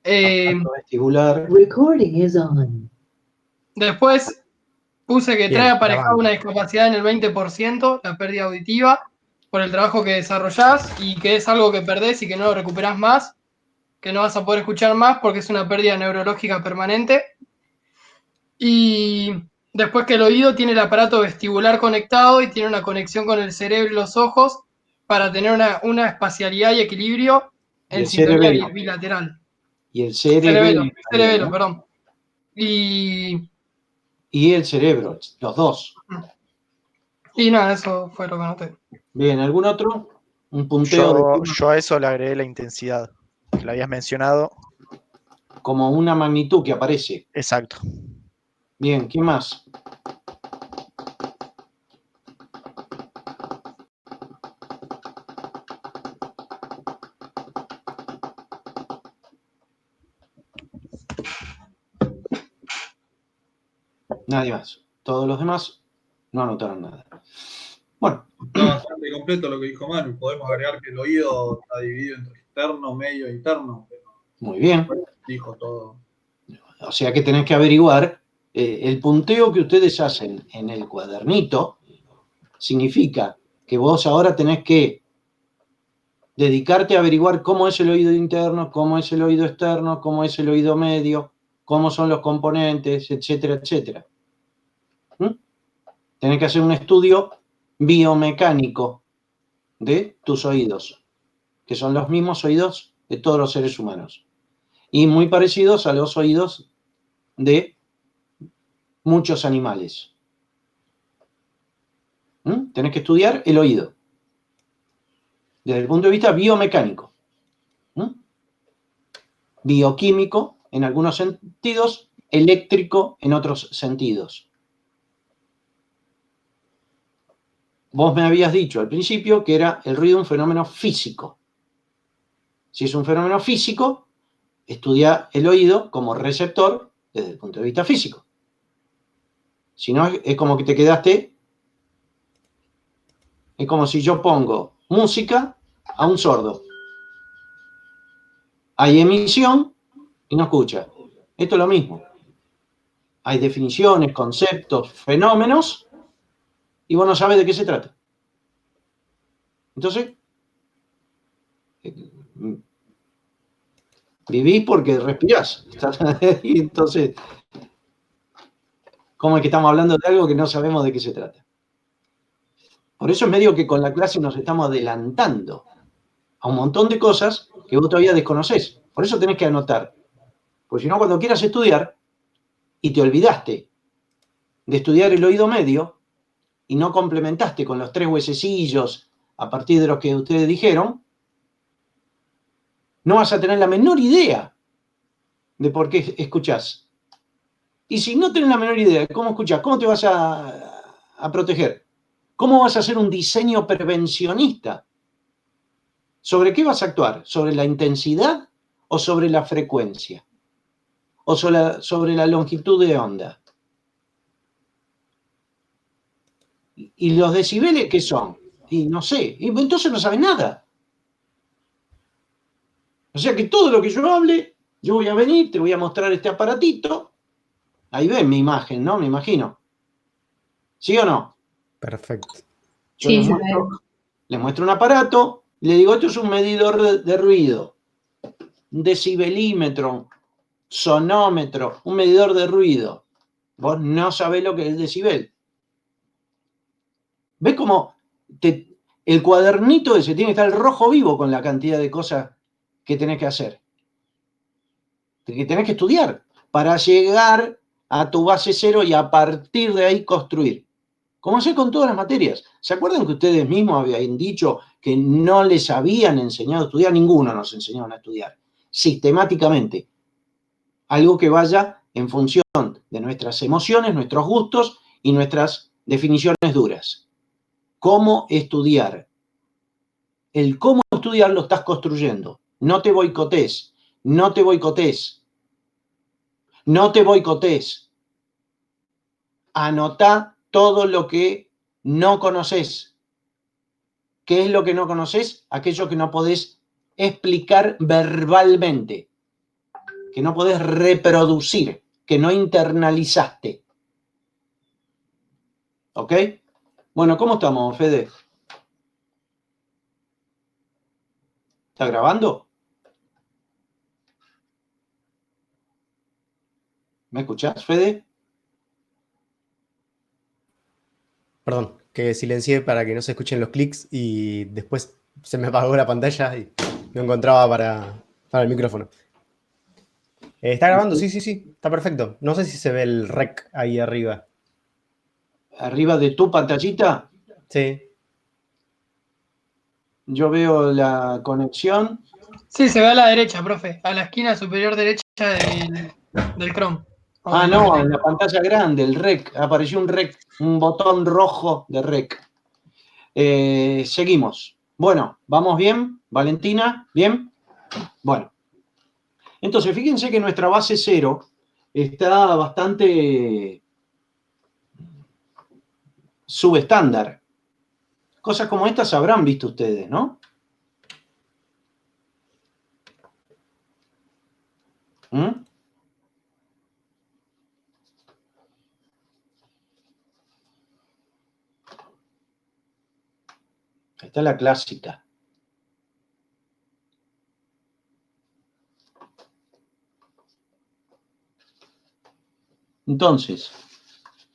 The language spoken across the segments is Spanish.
Aparato vestibular. Recording is on. Después puse que Bien, trae aparejada grabando. una discapacidad en el 20%, la pérdida auditiva, por el trabajo que desarrollás y que es algo que perdés y que no lo recuperás más, que no vas a poder escuchar más porque es una pérdida neurológica permanente. Y después que el oído tiene el aparato vestibular conectado y tiene una conexión con el cerebro y los ojos para tener una espacialidad y equilibrio Y en el sintonía cerebelo. bilateral. Y el Cerebelo, cerebelo. también, ¿no? perdón. Y Y el cerebro, los dos. nada, eso fue lo que anoté. Bien, ¿algún otro? Un punteo de Yo a eso le agregué la intensidad, que la habías mencionado. como una magnitud que aparece. Exacto. Bien, ¿qué más? Nadie más. Todos los demás no anotaron nada. Bueno. Está bastante completo lo que dijo Manu. Podemos agregar que el oído está dividido entre externo, medio e interno. Pero Muy bien. dijo todo. O sea que tenés que averiguar, el punteo que ustedes hacen en el cuadernito significa que vos ahora tenés que dedicarte a averiguar cómo es el oído interno, cómo es el oído externo, cómo es el oído medio, cómo son los componentes, etcétera, etcétera. Tenés que hacer un estudio biomecánico de tus oídos, que son los mismos oídos de todos los seres humanos y muy parecidos a los oídos de muchos animales. Tenés que estudiar el oído desde el punto de vista biomecánico, bioquímico en algunos sentidos, eléctrico en otros sentidos. Vos me habías dicho al principio que era el ruido un fenómeno físico. Si es un fenómeno físico, estudia el oído como receptor desde el punto de vista físico. Si no, es como que te quedaste. Es como si yo pongo música a un sordo. Hay emisión y no escucha. Esto es lo mismo. Hay definiciones, conceptos, fenómenos, y vos no sabes de qué se trata. Entonces, vivís porque respirás. Y entonces, ¿cómo es que estamos hablando de algo que no sabemos de qué se trata? Por eso es medio que con la clase nos estamos adelantando a un montón de cosas que vos todavía desconocés. Por eso tenés que anotar. Porque si no, cuando quieras estudiar y te olvidaste de estudiar el oído medio y no complementaste con los 3 huesecillos a partir de los que ustedes dijeron, no vas a tener la menor idea de por qué escuchás. Y si no tenés la menor idea de cómo escuchás, ¿cómo te vas a proteger? ¿Cómo vas a hacer un diseño prevencionista? ¿Sobre qué vas a actuar? ¿Sobre la intensidad o sobre la frecuencia? ¿O sobre la longitud de onda? ¿Y los decibeles qué son? Y no sé. Y entonces no sabes nada. O sea que todo lo que yo hable, yo voy a venir, te voy a mostrar este aparatito. Ahí ven mi imagen, ¿no? Me imagino. ¿Sí o no? Perfecto. Yo Sí, les muestro un aparato, y le digo, esto es un medidor de ruido, un decibelímetro, sonómetro, un medidor de ruido. Vos no sabés lo que es el decibel. ¿Ves cómo el cuadernito ese tiene que estar el rojo vivo con la cantidad de cosas que tenés que hacer? Que tenés que estudiar para llegar a tu base cero y a partir de ahí construir. Como sé con todas las materias. ¿Se acuerdan que ustedes mismos habían dicho que no les habían enseñado a estudiar? Ninguno nos enseñaron a estudiar sistemáticamente. Algo que vaya en función de nuestras emociones, nuestros gustos y nuestras definiciones duras. ¿Cómo estudiar? El cómo estudiar lo estás construyendo. No te boicotés. No te boicotés. No te boicotés. Anotá todo lo que no conoces. ¿Qué es lo que no conoces? Aquello que no podés explicar verbalmente. que no podés reproducir, que no internalizaste. ¿Ok? Bueno, ¿cómo estamos, Fede? ¿Está grabando? ¿Me escuchás, Fede? Perdón, que silencié para que no se escuchen los clics y después se me apagó la pantalla y no encontraba para el micrófono. ¿Está grabando? Sí, está perfecto. No sé si se ve el rec ahí arriba. Arriba de tu pantallita, Sí. yo veo la conexión. Sí, se ve a la derecha, profe. A la esquina superior derecha del Chrome. Ah, no, en la pantalla grande, el rec. Apareció un rec, un botón rojo de rec. Seguimos. Bueno, ¿vamos bien? Valentina, ¿bien? Bueno. Entonces, fíjense que nuestra base 0 está bastante subestándar. Cosas como estas habrán visto ustedes, ¿no? ¿Mm? Esta es la clásica. Entonces,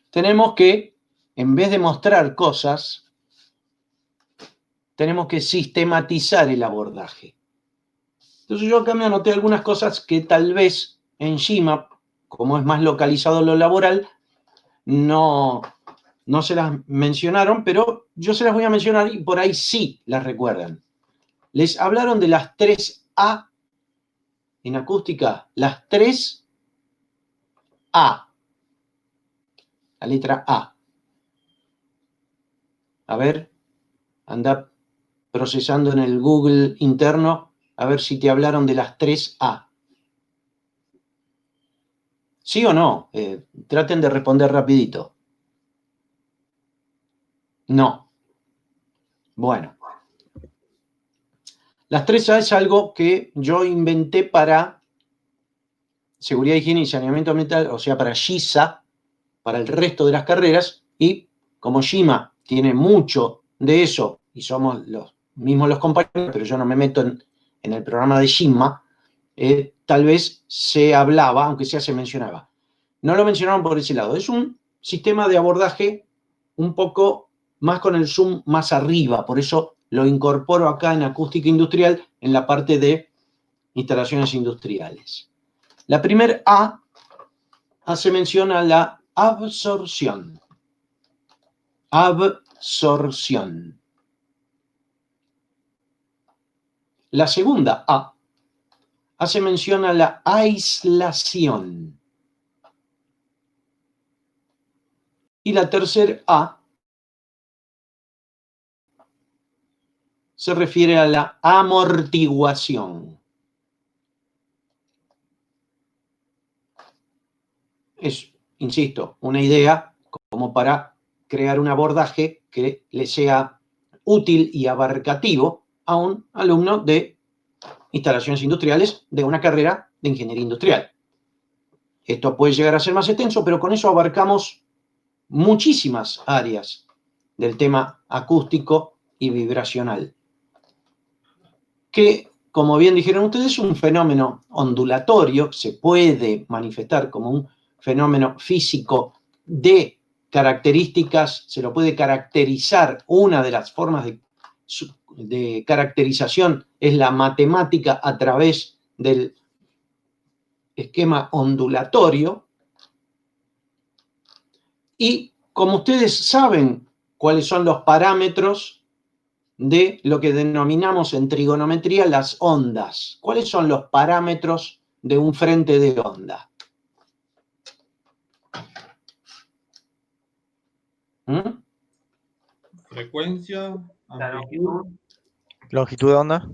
tenemos que, en vez de mostrar cosas, tenemos que sistematizar el abordaje. Entonces yo acá me anoté algunas cosas que tal vez en Gmap, como es más localizado lo laboral, no se las mencionaron, pero yo se las voy a mencionar y por ahí sí las recuerdan. Les hablaron de las 3A en acústica, las 3A. La letra A. A ver, anda procesando en el Google interno, a ver si te hablaron de las 3A. ¿Sí o no? Traten de responder rapidito. No. Bueno. Las 3A es algo que yo inventé para seguridad, higiene y saneamiento ambiental, o sea, para GISA, para el resto de las carreras, y como GIMA tiene mucho de eso, y somos los mismos los compañeros, pero yo no me meto en el programa de GIMA, tal vez se hablaba, aunque sea se mencionaba. No lo mencionaron por ese lado. Es un sistema de abordaje un poco más con el zoom más arriba, por eso lo incorporo acá en acústica industrial en la parte de instalaciones industriales. La primera A hace mención a la absorción. Absorción. La segunda A hace mención a la aislación. Y la tercera A se refiere a la amortiguación. Es, insisto, una idea como para crear un abordaje que le sea útil y abarcativo a un alumno de instalaciones industriales de una carrera de ingeniería industrial. Esto puede llegar a ser más extenso, pero con eso abarcamos muchísimas áreas del tema acústico y vibracional, que, como bien dijeron ustedes, es un fenómeno ondulatorio, se puede manifestar como un fenómeno físico de características, se lo puede caracterizar. Una de las formas de caracterización es la matemática a través del esquema ondulatorio. Y como ustedes saben cuáles son los parámetros de lo que denominamos en trigonometría las ondas. ¿Cuáles son los parámetros de un frente de onda? ¿Mm? Frecuencia, amplitud. Longitud de onda.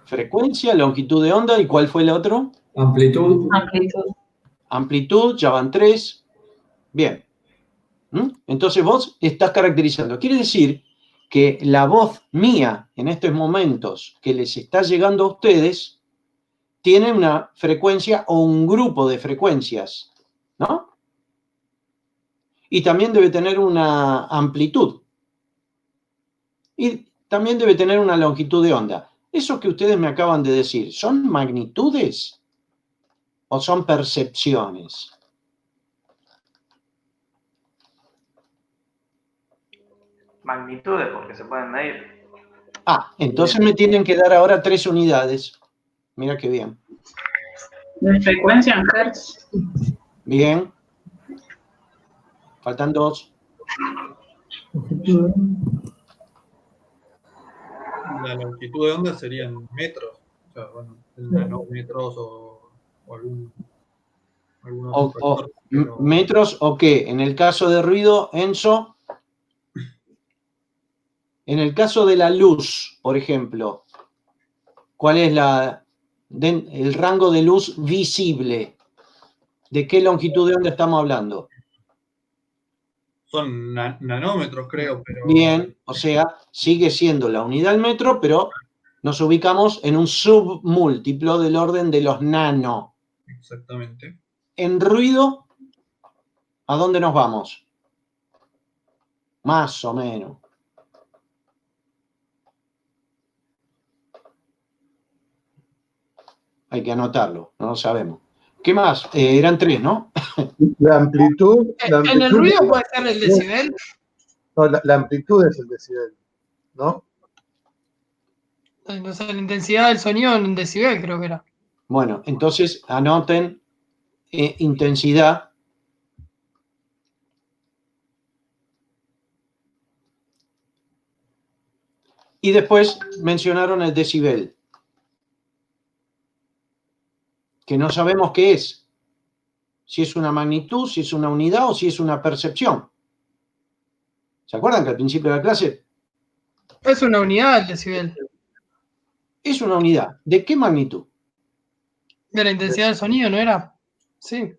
Frecuencia, longitud de onda, ¿y cuál fue el otro? Amplitud. Amplitud, ya van 3. Bien. Entonces vos estás caracterizando. Quiere decir que la voz mía en estos momentos que les está llegando a ustedes tiene una frecuencia o un grupo de frecuencias, ¿no? Y también debe tener una amplitud. Y también debe tener una longitud de onda. Eso que ustedes me acaban de decir, ¿son magnitudes o son percepciones? Magnitudes, porque se pueden medir. Ah, entonces me tienen que dar ahora 3 unidades. Mira qué bien. De frecuencia en hertz. Bien. Faltan 2. La longitud de onda sería en metros. O sea, bueno, en nanómetros o algún otro factor. Pero ¿Metros o qué? En el caso de ruido, Enzo, en el caso de la luz, por ejemplo, ¿cuál es el rango de luz visible? ¿De qué longitud de onda estamos hablando? son nanómetros, creo, pero Bien, o sea, sigue siendo la unidad del metro, pero nos ubicamos en un submúltiplo del orden de los nano. exactamente. En ruido, ¿a dónde nos vamos? Más o menos. Hay que anotarlo, no lo sabemos. ¿Qué más? Eran 3, ¿no? La amplitud. En el ruido puede ser el decibel. No, la amplitud es el decibel, ¿no? O sea, la intensidad del sonido en decibel creo que era. Bueno, entonces anoten intensidad. Y después mencionaron el decibel, que no sabemos qué es. Si es una magnitud, si es una unidad o si es una percepción. ¿Se acuerdan que al principio de la clase Es una unidad el decibel. es una unidad? ¿De qué magnitud? De la intensidad del sonido, ¿no era? Sí.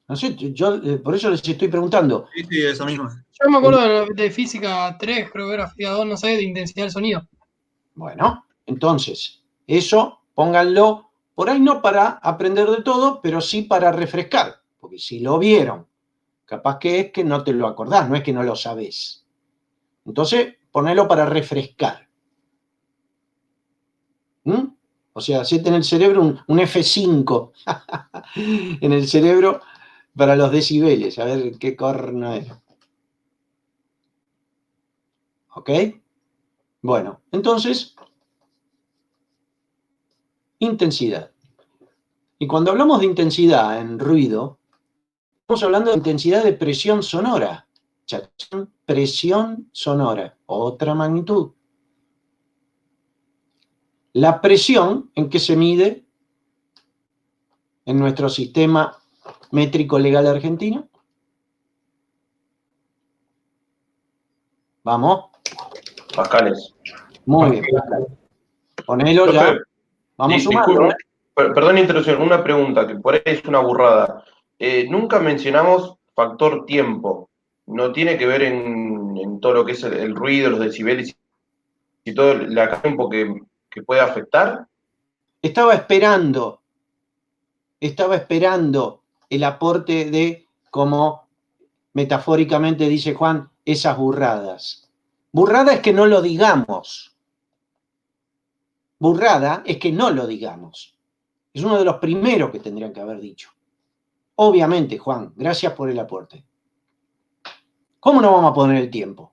No sé, yo por eso les estoy preguntando. Sí, sí, esa misma. Yo me acuerdo de física 3, creo que era física 2, no sé, de intensidad del sonido. Bueno, entonces, eso pónganlo por ahí no para aprender de todo, pero sí para refrescar. Porque si lo vieron, capaz que es que no te lo acordás, no es que no lo sabés. Entonces, ponelo para refrescar. ¿Mm? O sea, hacete en el cerebro un F5 en el cerebro para los decibeles, a ver qué corno es. ¿Ok? Bueno, entonces, intensidad. Y cuando hablamos de intensidad en ruido, estamos hablando de intensidad de presión sonora. Presión sonora, otra magnitud. La presión, ¿en qué se mide en nuestro sistema métrico legal argentino? Vamos. Pascales. Muy bien. Ponelo ya. Profe, Vamos disculpe, sumando. perdón la interrupción, una pregunta que por ahí es una burrada. Nunca mencionamos factor tiempo. ¿No tiene que ver en todo lo que es el ruido, los decibeles y todo el tiempo que puede afectar? Estaba esperando el aporte de, como metafóricamente dice Juan, esas burradas. Burrada es que no lo digamos. Burrada es que no lo digamos. Es uno de los primeros que tendrían que haber dicho. Obviamente, Juan, gracias por el aporte. ¿Cómo no vamos a poner el tiempo?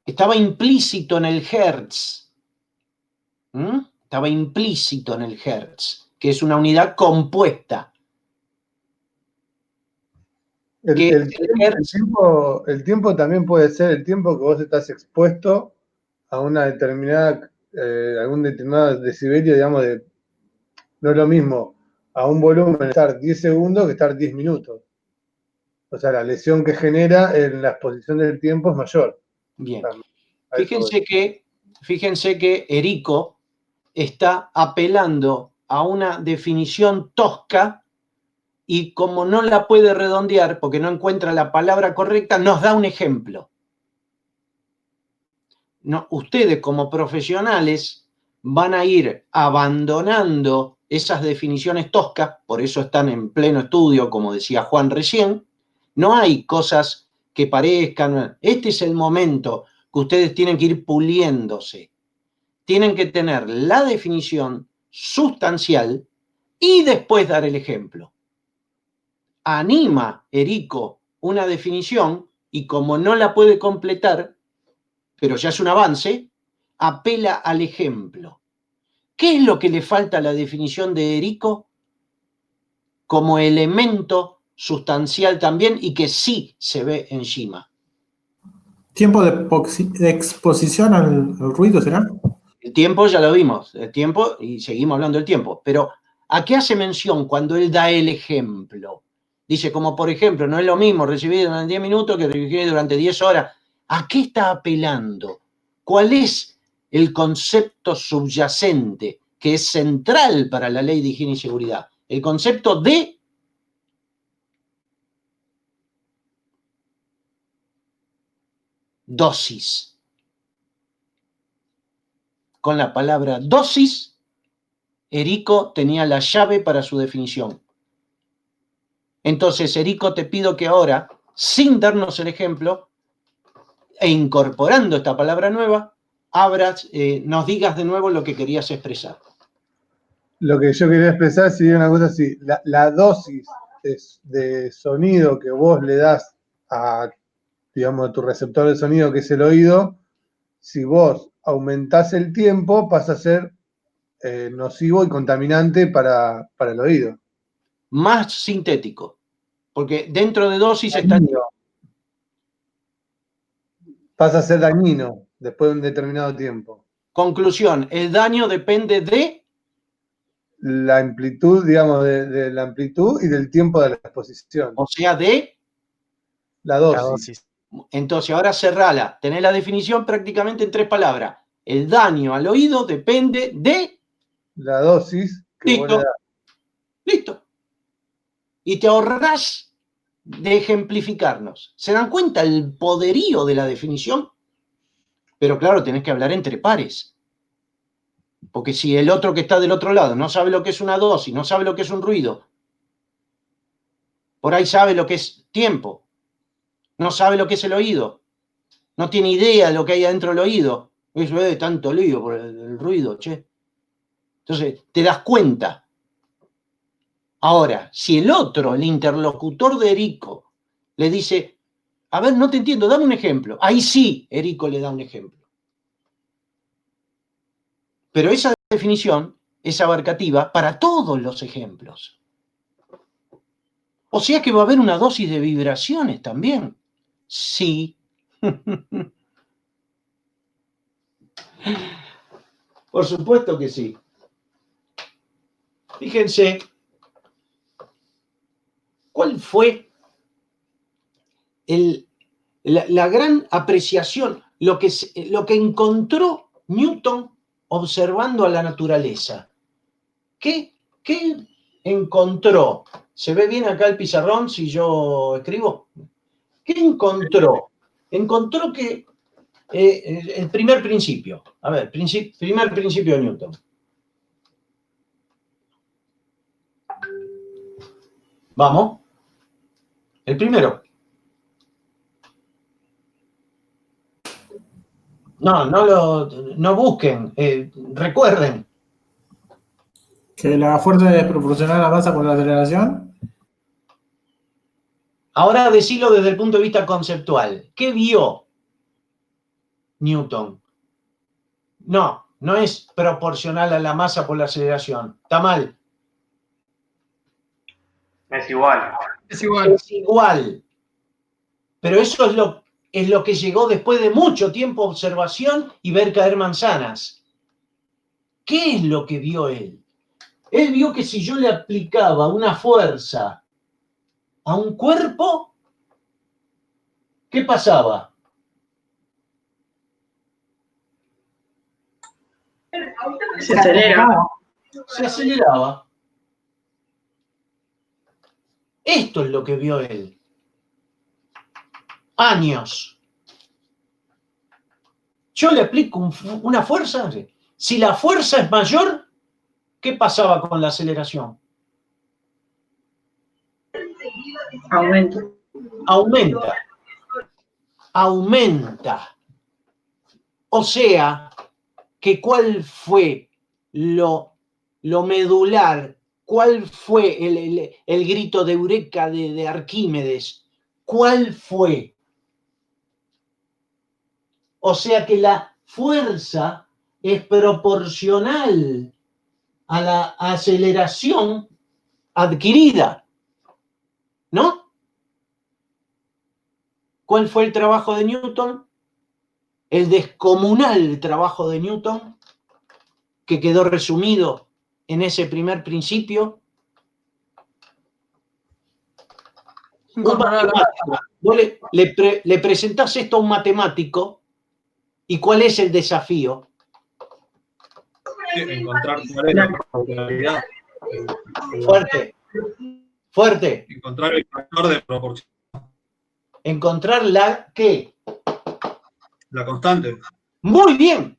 Estaba implícito en el hertz. Estaba implícito en el hertz, que es una unidad compuesta. El tiempo también puede ser el tiempo que vos estás expuesto a una determinada, algún determinado decibelio, digamos, no es lo mismo a un volumen estar 10 segundos que estar 10 minutos. O sea, la lesión que genera en la exposición del tiempo es mayor. Bien. Fíjense que Erico está apelando a una definición tosca y como no la puede redondear porque no encuentra la palabra correcta, nos da un ejemplo. no, ustedes como profesionales van a ir abandonando esas definiciones toscas, por eso están en pleno estudio, como decía Juan recién. No hay cosas que parezcan. Este es el momento que ustedes tienen que ir puliéndose. Tienen que tener la definición sustancial y después dar el ejemplo. Anima Erico una definición y como no la puede completar, pero ya es un avance, apela al ejemplo. ¿Qué es lo que le falta a la definición de Erico como elemento sustancial también y que sí se ve en Shima? ¿Tiempo de exposición al ruido será? El tiempo ya lo vimos, el tiempo, y seguimos hablando del tiempo, pero ¿a qué hace mención cuando él da el ejemplo? Dice, como por ejemplo, no es lo mismo recibir durante 10 minutos que recibir durante 10 horas. ¿A qué está apelando? ¿Cuál es el concepto subyacente que es central para la ley de higiene y seguridad? El concepto de dosis. Con la palabra dosis, Erico tenía la llave para su definición. Entonces, Erico, te pido que ahora, sin darnos el ejemplo, e incorporando esta palabra nueva, nos digas de nuevo lo que querías expresar. Lo que yo quería expresar sería una cosa así, la dosis de sonido que vos le das a, digamos, a tu receptor de sonido, que es el oído, si vos aumentás el tiempo, pasa a ser nocivo y contaminante para el oído. Más sintético, porque dentro de dosis está... Pasa a ser dañino después de un determinado tiempo. Conclusión, el daño depende de... La amplitud, digamos, de la amplitud y del tiempo de la exposición. O sea, de... La dosis. Entonces, ahora cerrala. Tenés la definición prácticamente en 3 palabras. El daño al oído depende de... La dosis que vos le das. Listo. Y te ahorrás de ejemplificarnos. ¿Se dan cuenta el poderío de la definición? Pero claro, tenés que hablar entre pares. Porque si el otro que está del otro lado no sabe lo que es una dosis, no sabe lo que es un ruido, por ahí sabe lo que es tiempo, no sabe lo que es el oído, no tiene idea de lo que hay adentro del oído. Eso es tanto lío por el ruido, che. Entonces, te das cuenta. Ahora, si el otro, el interlocutor de Erico, le dice, a ver, no te entiendo, dame un ejemplo. Ahí sí, Erico le da un ejemplo. Pero esa definición es abarcativa para todos los ejemplos. O sea que va a haber una dosis de vibraciones también. Sí. Por supuesto que sí. Fíjense, ¿cuál fue la gran apreciación, lo que encontró Newton observando a la naturaleza? ¿Qué encontró? ¿Se ve bien acá el pizarrón si yo escribo? ¿Qué encontró? Encontró que el primer principio, a ver, primer principio de Newton. Vamos. El primero. No busquen, recuerden. Que la fuerza es proporcional a la masa por la aceleración. Ahora decilo desde el punto de vista conceptual. ¿Qué vio Newton? No es proporcional a la masa por la aceleración. Está mal. Es igual. Es igual. Es igual. Pero eso es lo que llegó después de mucho tiempo de observación y ver caer manzanas. ¿Qué es lo que vio él? Él vio que si yo le aplicaba una fuerza a un cuerpo, ¿qué pasaba? Se acelera. Se aceleraba. Esto es lo que vio él. Años. Yo le aplico una fuerza. Si la fuerza es mayor, ¿qué pasaba con la aceleración? Aumenta. O sea, que ¿cuál fue lo medular? ¿Cuál fue el grito de eureka de Arquímedes? ¿Cuál fue? O sea que la fuerza es proporcional a la aceleración adquirida, ¿no? ¿Cuál fue el trabajo de Newton? El descomunal trabajo de Newton, que quedó resumido en ese primer principio. Un matemático, vos le presentás esto a un matemático, ¿y cuál es el desafío? Encontrar cuál es la proporcionalidad. Fuerte. Encontrar el factor de proporción. Encontrar la ¿qué? La constante. Muy bien.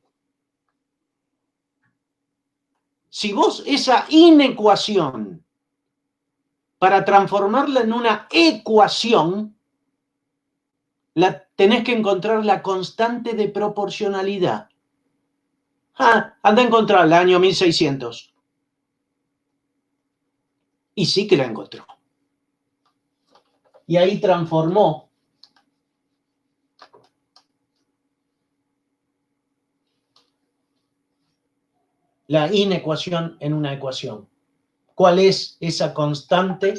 Si vos esa inecuación, para transformarla en una ecuación, tenés que encontrar la constante de proporcionalidad. Anda a encontrarla, año 1600. Y sí que la encontró. Y ahí transformó la inecuación en una ecuación. ¿Cuál es esa constante?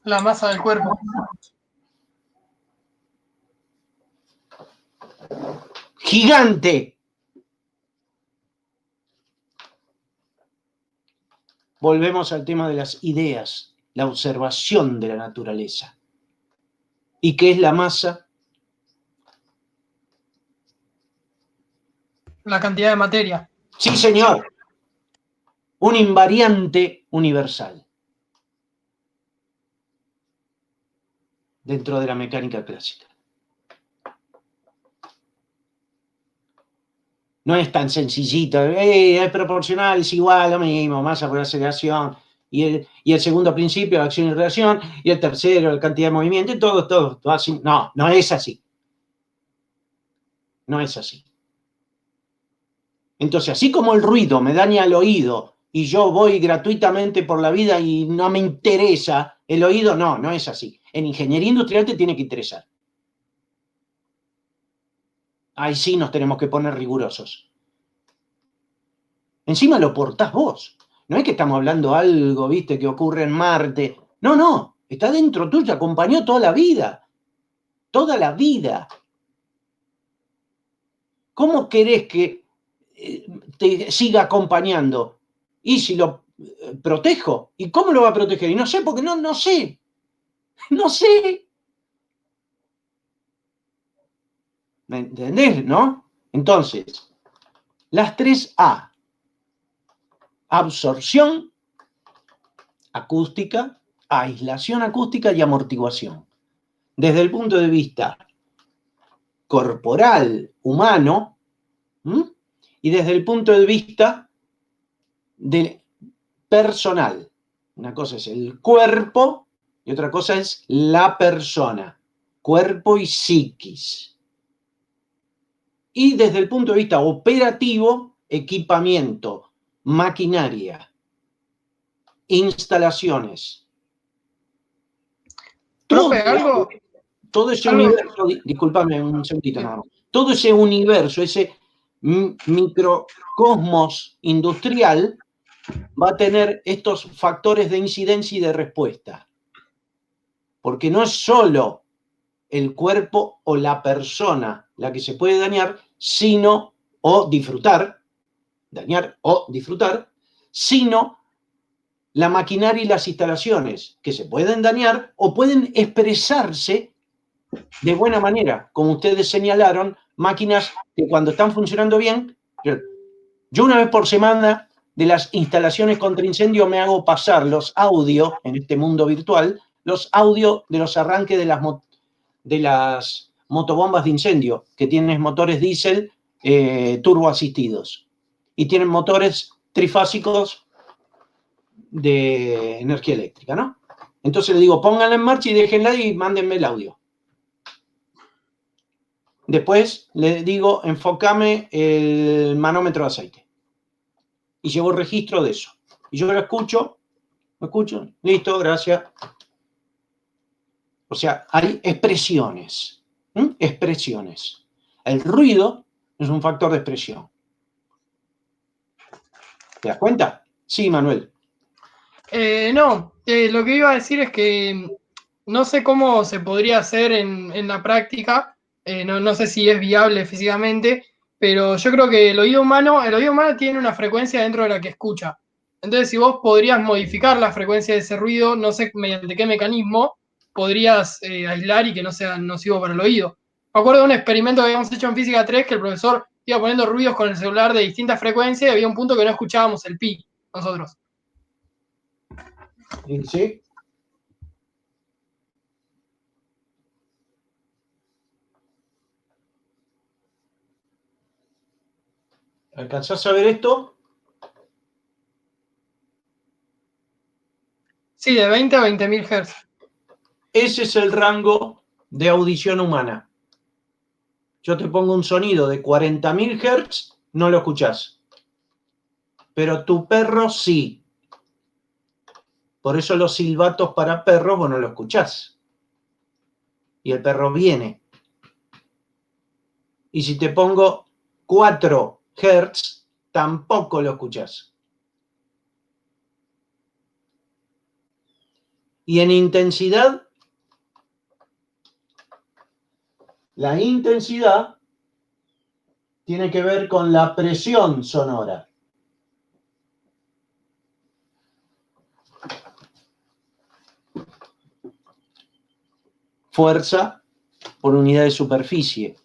La masa del cuerpo. Gigante. Volvemos al tema de las ideas, la observación de la naturaleza. ¿Y qué es la masa? La cantidad de materia. Sí, señor. Un invariante universal. Dentro de la mecánica clásica. No es tan sencillito. Es proporcional, es igual, lo mismo, masa por aceleración. Y el segundo principio, acción y reacción. Y el tercero, la cantidad de movimiento. Y todo así. No, no es así. No es así. Entonces, así como el ruido me daña el oído y yo voy gratuitamente por la vida y no me interesa el oído, no es así. En ingeniería industrial te tiene que interesar. Ahí sí nos tenemos que poner rigurosos. Encima lo portás vos. No es que estamos hablando algo, viste, que ocurre en Marte. No. Está dentro tuyo, acompañó toda la vida. Toda la vida. ¿Cómo querés que te siga acompañando? ¿Y si lo protejo? ¿Y cómo lo va a proteger? Y no sé, porque no sé. No sé. ¿Me entendés, no? Entonces, las 3A. Absorción acústica, aislación acústica y amortiguación. Desde el punto de vista corporal, humano, y desde el punto de vista personal. Una cosa es el cuerpo y otra cosa es la persona. Cuerpo y psiquis. Y desde el punto de vista operativo, equipamiento, maquinaria, instalaciones. Todo ese universo, discúlpame un segundito nada más, todo ese universo, ese microcosmos industrial va a tener estos factores de incidencia y de respuesta. Porque no es solo el cuerpo o la persona la que se puede dañar, sino, o disfrutar, dañar o disfrutar, sino la maquinaria y las instalaciones que se pueden dañar o pueden expresarse de buena manera. Como ustedes señalaron, máquinas que cuando están funcionando bien, yo una vez por semana de las instalaciones contra incendio me hago pasar los audios, en este mundo virtual, los audios de los arranques de las motobombas de incendio, que tienen motores diésel turboasistidos. Y tienen motores trifásicos de energía eléctrica, ¿no? Entonces le digo, pónganla en marcha y déjenla y mándenme el audio. Después le digo, enfócame el manómetro de aceite. Y llevo el registro de eso. Y yo lo escucho, listo, gracias. O sea, hay expresiones. Expresiones. El ruido es un factor de expresión. ¿Te das cuenta? Sí, Manuel. No, lo que iba a decir es que no sé cómo se podría hacer en la práctica, no sé si es viable físicamente, pero yo creo que el oído humano tiene una frecuencia dentro de la que escucha. Entonces, si vos podrías modificar la frecuencia de ese ruido, no sé mediante qué mecanismo, podrías aislar y que no sea nocivo para el oído. Me acuerdo de un experimento que habíamos hecho en Física 3, que el profesor iba poniendo ruidos con el celular de distintas frecuencias y había un punto que no escuchábamos el pi, nosotros. ¿Sí? ¿Alcanzás a ver esto? Sí, de 20 a 20.000 Hz. Ese es el rango de audición humana. Yo te pongo un sonido de 40.000 Hz, no lo escuchás. Pero tu perro sí. Por eso los silbatos para perros vos no lo escuchás. Y el perro viene. Y si te pongo 4 Hz, tampoco lo escuchás. Y en intensidad, la intensidad tiene que ver con la presión sonora. Fuerza por unidad de superficie.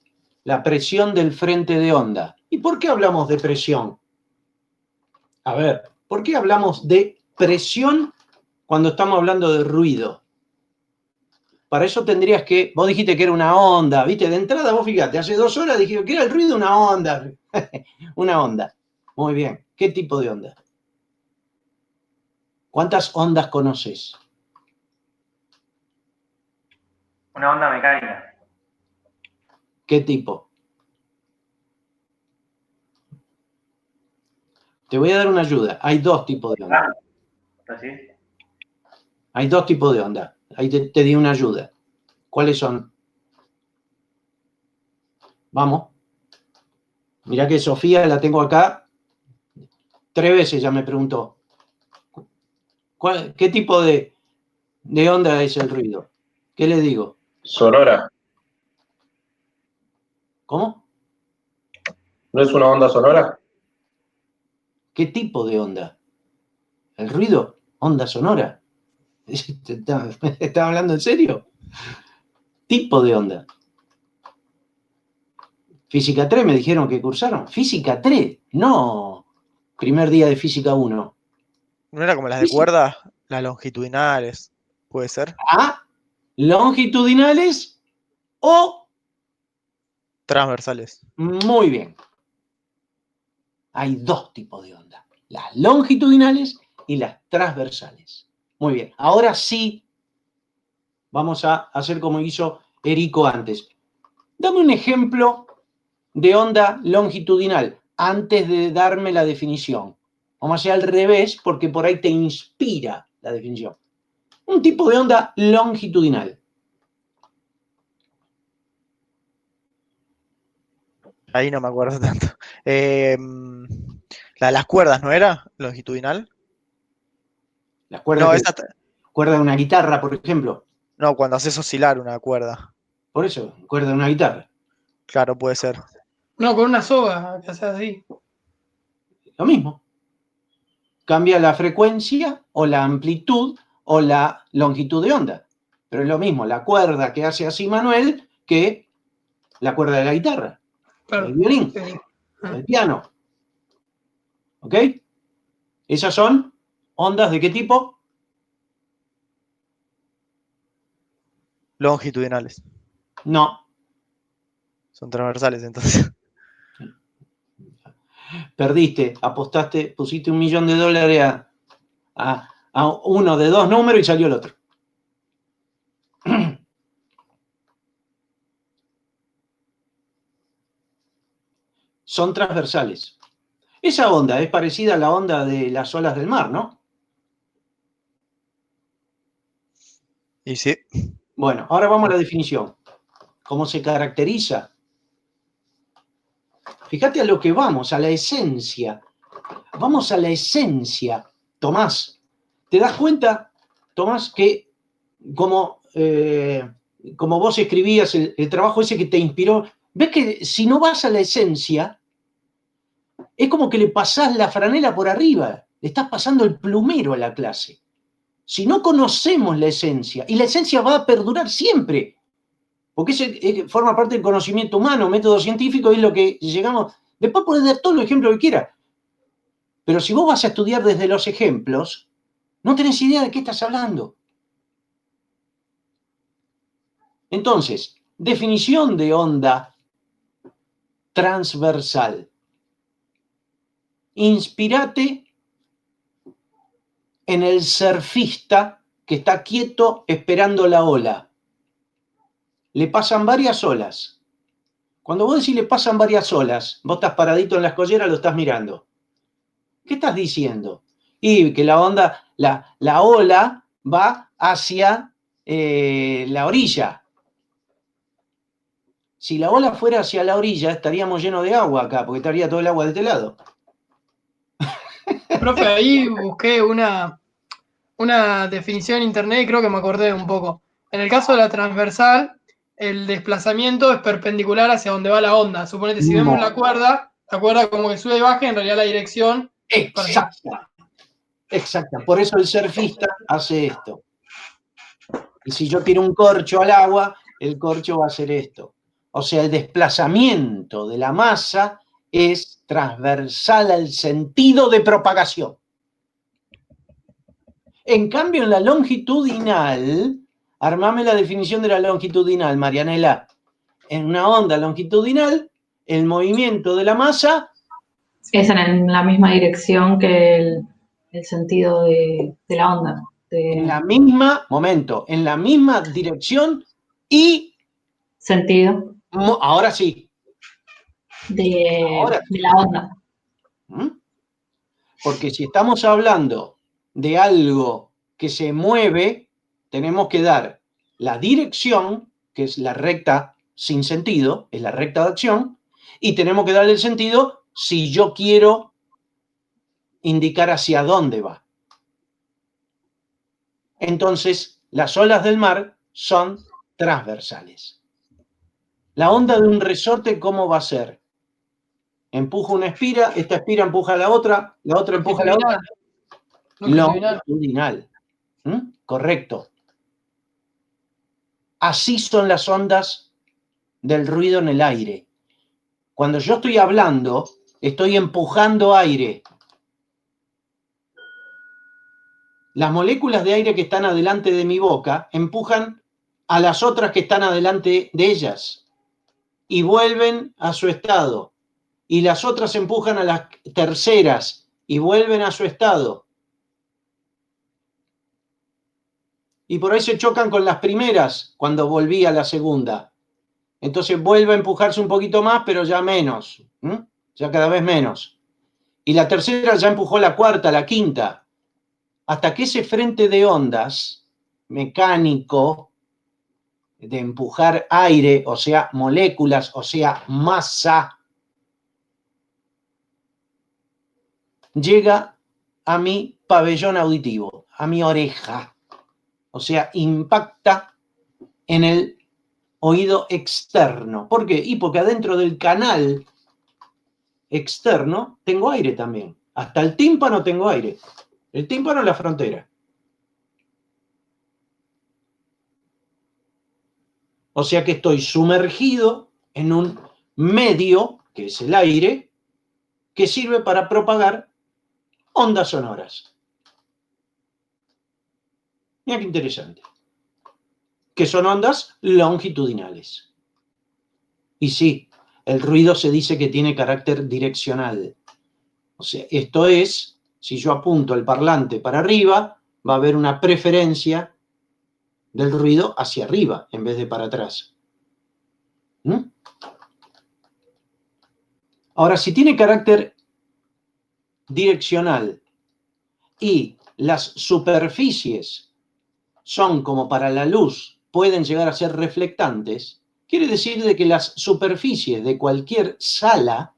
La presión del frente de onda. ¿Y por qué hablamos de presión? A ver, ¿por qué hablamos de presión cuando estamos hablando de ruido? Para eso tendrías que, vos dijiste que era una onda, ¿viste? De entrada vos fíjate, hace 2 horas dijiste que era el ruido una onda. Una onda. Muy bien. ¿Qué tipo de onda? ¿Cuántas ondas conoces? Una onda mecánica. ¿Qué tipo? Te voy a dar una ayuda. Hay 2 tipos de onda. ¿Así? Hay 2 tipos de onda. Ahí te di una ayuda. ¿Cuáles son? Vamos. Mirá que Sofía la tengo acá. 3 veces ya me preguntó. ¿Qué tipo de onda es el ruido? ¿Qué le digo? Sonora. ¿Cómo? ¿No es una onda sonora? ¿Qué tipo de onda? ¿El ruido? ¿Onda sonora? ¿Estás hablando en serio? Tipo de onda. Física 3 me dijeron que cursaron. Física 3, no. Primer día de Física 1. ¿No era como las de cuerda? Las longitudinales, ¿puede ser? A, longitudinales o... Transversales. Muy bien. Hay 2 tipos de onda. Las longitudinales y las transversales. Muy bien. Ahora sí vamos a hacer como hizo Erico antes. Dame un ejemplo de onda longitudinal antes de darme la definición. Vamos a hacer al revés porque por ahí te inspira la definición. Un tipo de onda longitudinal. Ahí no me acuerdo tanto. La de las cuerdas, ¿no era? Longitudinal. Las cuerdas No, que... esa. Cuerda de una guitarra, por ejemplo. No, cuando haces oscilar una cuerda. Por eso, cuerda de una guitarra. Claro, puede ser. No, con una soga, que sea así. Lo mismo. Cambia la frecuencia o la amplitud o la longitud de onda. Pero es lo mismo la cuerda que hace así Manuel que la cuerda de la guitarra, Claro. el violín, el piano. ¿Ok? Esas son ondas de qué tipo? Longitudinales. No. Son transversales entonces. Perdiste, apostaste, pusiste $1 millón a uno de 2 números y salió el otro. Son transversales. Esa onda es parecida a la onda de las olas del mar, ¿no? Y sí. Bueno, ahora vamos a la definición. ¿Cómo se caracteriza? Fíjate a lo que vamos, a la esencia. Vamos a la esencia, Tomás. ¿Te das cuenta, Tomás, que como vos escribías el trabajo ese que te inspiró, ves que si no vas a la esencia, es como que le pasás la franela por arriba, le estás pasando el plumero a la clase. Si no conocemos la esencia, y la esencia va a perdurar siempre, porque forma parte del conocimiento humano, método científico, es lo que llegamos. Después podés dar todos los ejemplos que quieras. Pero si vos vas a estudiar desde los ejemplos, no tenés idea de qué estás hablando. Entonces, definición de onda transversal. Inspírate en el surfista que está quieto esperando la ola. Le pasan varias olas. Cuando vos decís le pasan varias olas, vos estás paradito en la escollera, lo estás mirando. ¿Qué estás diciendo? Y que la onda, la ola va hacia la orilla. Si la ola fuera hacia la orilla, estaríamos llenos de agua acá, porque estaría todo el agua de este lado. Profe, ahí busqué una definición en internet y creo que me acordé un poco. En el caso de la transversal, el desplazamiento es perpendicular hacia donde va la onda. Suponete, si vemos la cuerda como que sube y baja, en realidad la dirección... Exacta. Exacta. Por eso el surfista hace esto. Y si yo tiro un corcho al agua, el corcho va a hacer esto. O sea, el desplazamiento de la masa es transversal al sentido de propagación. En cambio, en la longitudinal, armame la definición de la longitudinal, Marianela. En una onda longitudinal, el movimiento de la masa es en la misma dirección que el sentido de la onda. en la misma dirección y sentido ahora sí. de la onda. Porque si estamos hablando de algo que se mueve, tenemos que dar la dirección, que es la recta sin sentido, es la recta de acción, y tenemos que darle el sentido si yo quiero indicar hacia dónde va. Entonces, las olas del mar son transversales. La onda de un resorte, ¿cómo va a ser? Empuja una espira, esta espira empuja a la otra empuja a la otra. Longitudinal. Correcto. Así son las ondas del ruido en el aire. Cuando yo estoy hablando, estoy empujando aire. Las moléculas de aire que están adelante de mi boca empujan a las otras que están adelante de ellas y vuelven a su estado. Y las otras empujan a las terceras y vuelven a su estado. Y por ahí se chocan con las primeras cuando volví a la segunda. Entonces vuelve a empujarse un poquito más, pero ya menos. Ya cada vez menos. Y la tercera ya empujó la cuarta, la quinta. Hasta que ese frente de ondas mecánico de empujar aire, o sea, moléculas, o sea, masa, llega a mi pabellón auditivo, a mi oreja. O sea, impacta en el oído externo. ¿Por qué? Y porque adentro del canal externo tengo aire también. Hasta el tímpano tengo aire. El tímpano es la frontera. O sea que estoy sumergido en un medio, que es el aire, que sirve para propagar ondas sonoras. Mira qué interesante. Que son ondas longitudinales. Y sí, el ruido se dice que tiene carácter direccional. O sea, esto es, si yo apunto el parlante para arriba, va a haber una preferencia del ruido hacia arriba en vez de para atrás. ¿Mm? Ahora, si tiene carácter direccional y las superficies son como para la luz, pueden llegar a ser reflectantes, quiere decir de que las superficies de cualquier sala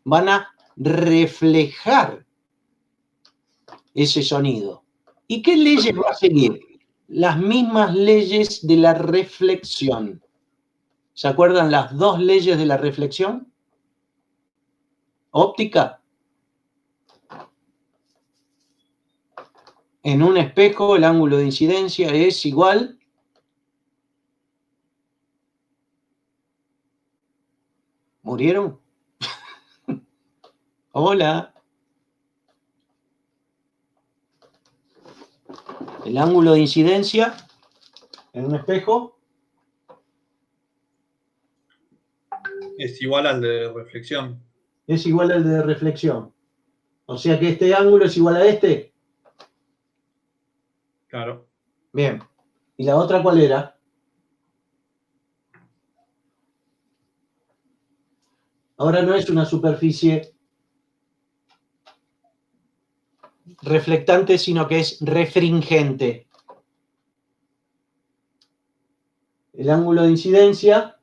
van a reflejar ese sonido. ¿Y qué leyes va a seguir? Las mismas leyes de la reflexión. ¿Se acuerdan las dos leyes de la reflexión? Óptica. En un espejo el ángulo de incidencia es igual ¿Murieron? Hola. El ángulo de incidencia en un espejo es igual al de reflexión. Es igual al de reflexión. O sea que este ángulo es igual a este. Claro. Bien. ¿Y la otra cuál era? Ahora no es una superficie reflectante, sino que es refringente. El ángulo de incidencia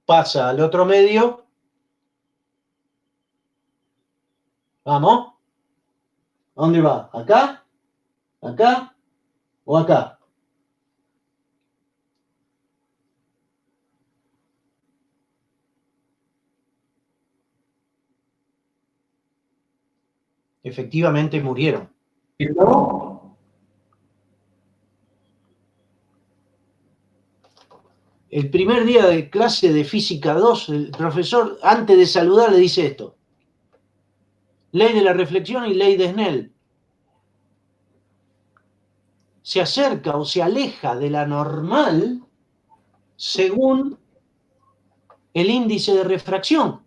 pasa al otro medio. Vamos. ¿A dónde va? ¿Acá? ¿Acá? ¿O acá? Efectivamente murieron. El primer día de clase de física 2, el profesor, antes de saludar, le dice esto. Ley de la reflexión y ley de Snell. Se acerca o se aleja de la normal según el índice de refracción.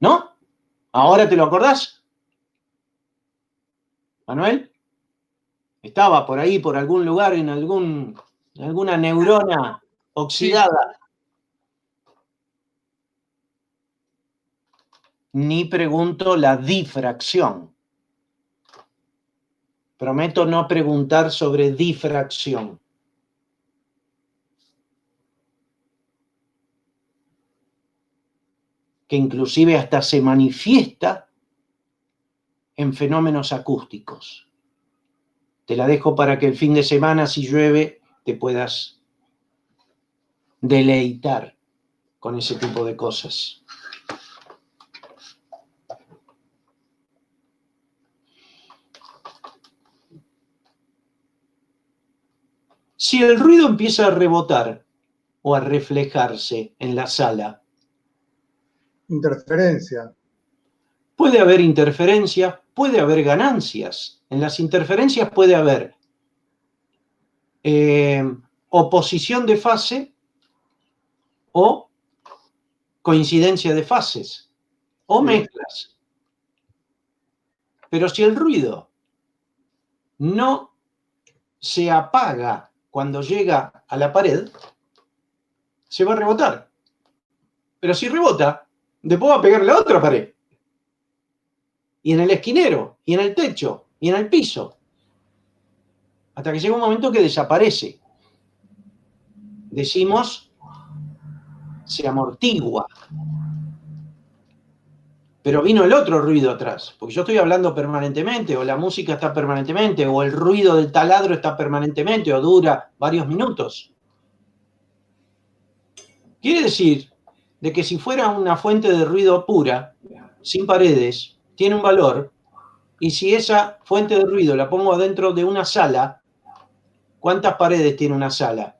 ¿No? ¿Ahora te lo acordás? ¿Manuel? Estaba por ahí, por algún lugar, en alguna neurona oxidada. Ni pregunto la difracción. Prometo no preguntar sobre difracción. Que inclusive hasta se manifiesta en fenómenos acústicos. Te la dejo para que el fin de semana, si llueve, te puedas deleitar con ese tipo de cosas. Si el ruido empieza a rebotar o a reflejarse en la sala, interferencia. Puede haber interferencia, puede haber ganancias. En las interferencias puede haber oposición de fase o coincidencia de fases o mezclas. Pero si el ruido no se apaga cuando llega a la pared, se va a rebotar. Pero si rebota, después va a pegarle a otra pared. Y en el esquinero, y en el techo, y en el piso. Hasta que llega un momento que desaparece. Decimos, se amortigua. Pero vino el otro ruido atrás, porque yo estoy hablando permanentemente, o la música está permanentemente, o el ruido del taladro está permanentemente, o dura varios minutos. Quiere decir de que si fuera una fuente de ruido pura, sin paredes, tiene un valor, y si esa fuente de ruido la pongo adentro de una sala, ¿cuántas paredes tiene una sala?